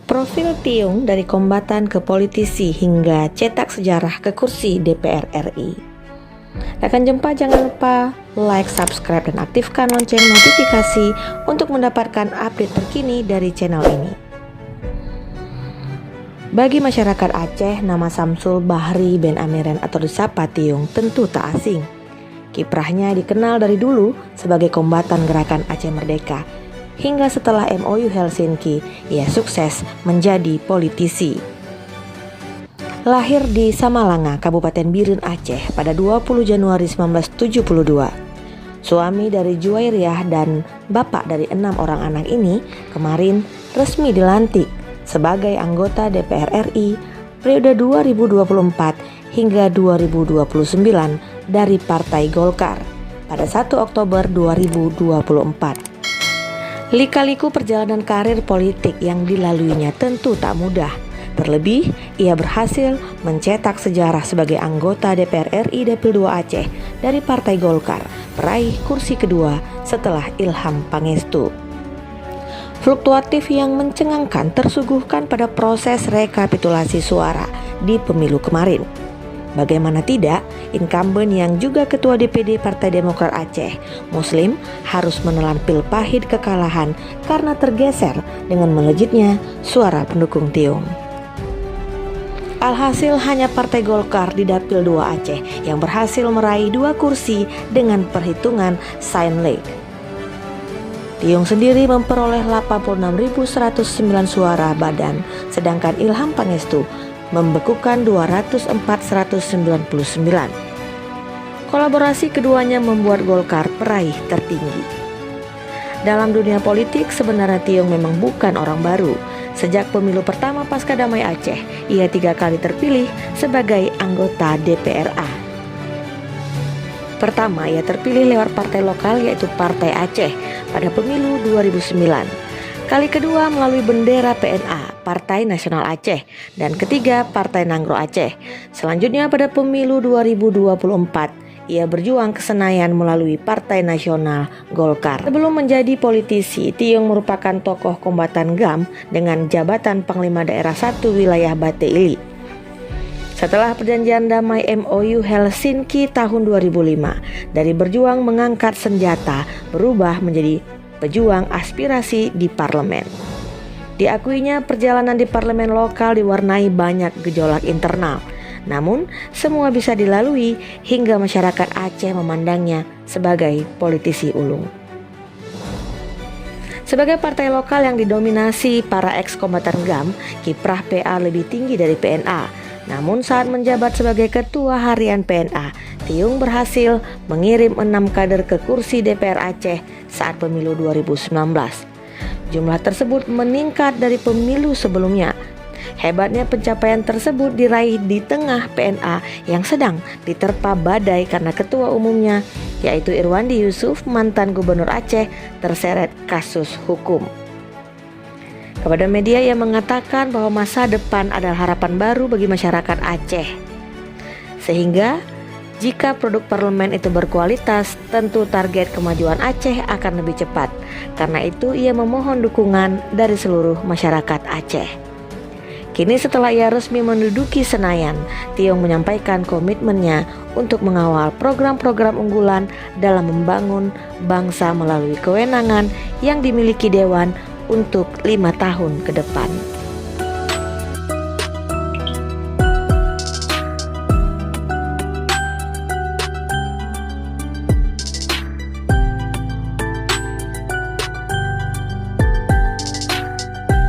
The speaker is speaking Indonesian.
Profil Tiung dari kombatan ke politisi hingga cetak sejarah ke kursi DPR RI. Rekan Jempa, jangan lupa like, subscribe, dan aktifkan lonceng notifikasi untuk mendapatkan update terkini dari channel ini. Bagi masyarakat Aceh, nama Samsul Bahri Ben Amiren atau disapa Tiung tentu tak asing. Kiprahnya dikenal dari dulu sebagai kombatan gerakan Aceh Merdeka. Hingga setelah MOU Helsinki, ia sukses menjadi politisi. Lahir di Samalanga, Kabupaten Biren, Aceh pada 20 Januari 1972. Suami dari Juwairiyah dan bapak dari 6 orang anak ini kemarin resmi dilantik sebagai anggota DPR RI periode 2024 hingga 2029 dari Partai Golkar pada 1 Oktober 2024. Lika-liku perjalanan karir politik yang dilaluinya tentu tak mudah. Terlebih, ia berhasil mencetak sejarah sebagai anggota DPR RI Dapil 2 Aceh dari Partai Golkar, peraih kursi kedua setelah Ilham Pangestu. Fluktuatif yang mencengangkan tersuguhkan pada proses rekapitulasi suara di pemilu kemarin. Bagaimana tidak, incumbent yang juga Ketua DPD Partai Demokrat Aceh, Muslim, harus menelan pil pahit kekalahan karena tergeser dengan melejitnya suara pendukung Tiung. Alhasil hanya Partai Golkar di Dapil 2 Aceh yang berhasil meraih 2 kursi dengan perhitungan sign leg. Tiung sendiri memperoleh 86.109 suara badan, sedangkan Ilham Pangestu membekukan 204.199. Kolaborasi keduanya membuat Golkar peraih tertinggi. Dalam dunia politik, sebenarnya Tiung memang bukan orang baru. Sejak pemilu pertama pasca damai Aceh, ia 3 kali terpilih sebagai anggota DPRA. Pertama, ia terpilih lewat partai lokal yaitu Partai Aceh pada pemilu 2009. Kali kedua melalui bendera PNA, Partai Nasional Aceh, dan ketiga Partai Nanggro Aceh. Selanjutnya pada pemilu 2024, ia berjuang ke Senayan melalui Partai Nasional Golkar. Sebelum menjadi politisi, Tiung merupakan tokoh kombatan GAM dengan jabatan Panglima Daerah 1 Wilayah Bate Ili. Setelah perjanjian damai MOU Helsinki tahun 2005, dari berjuang mengangkat senjata berubah menjadi pejuang aspirasi di parlemen. Diakuinya perjalanan di parlemen lokal diwarnai banyak gejolak internal. Namun, semua bisa dilalui hingga masyarakat Aceh memandangnya sebagai politisi ulung. Sebagai partai lokal yang didominasi para ex-kombatan GAM, kiprah PA lebih tinggi dari PNA. Namun saat menjabat sebagai ketua harian PNA, Tiung berhasil mengirim 6 kader ke kursi DPR Aceh saat pemilu 2019. Jumlah tersebut meningkat dari pemilu sebelumnya. Hebatnya pencapaian tersebut diraih di tengah PNA yang sedang diterpa badai karena ketua umumnya, yaitu Irwandi Yusuf, mantan gubernur Aceh, terseret kasus hukum. Kepada media ia mengatakan bahwa masa depan adalah harapan baru bagi masyarakat Aceh. Sehingga jika produk parlemen itu berkualitas, tentu target kemajuan Aceh akan lebih cepat. Karena itu ia memohon dukungan dari seluruh masyarakat Aceh. Kini setelah ia resmi menduduki Senayan, Tiung menyampaikan komitmennya untuk mengawal program-program unggulan dalam membangun bangsa melalui kewenangan yang dimiliki Dewan untuk 5 tahun ke depan.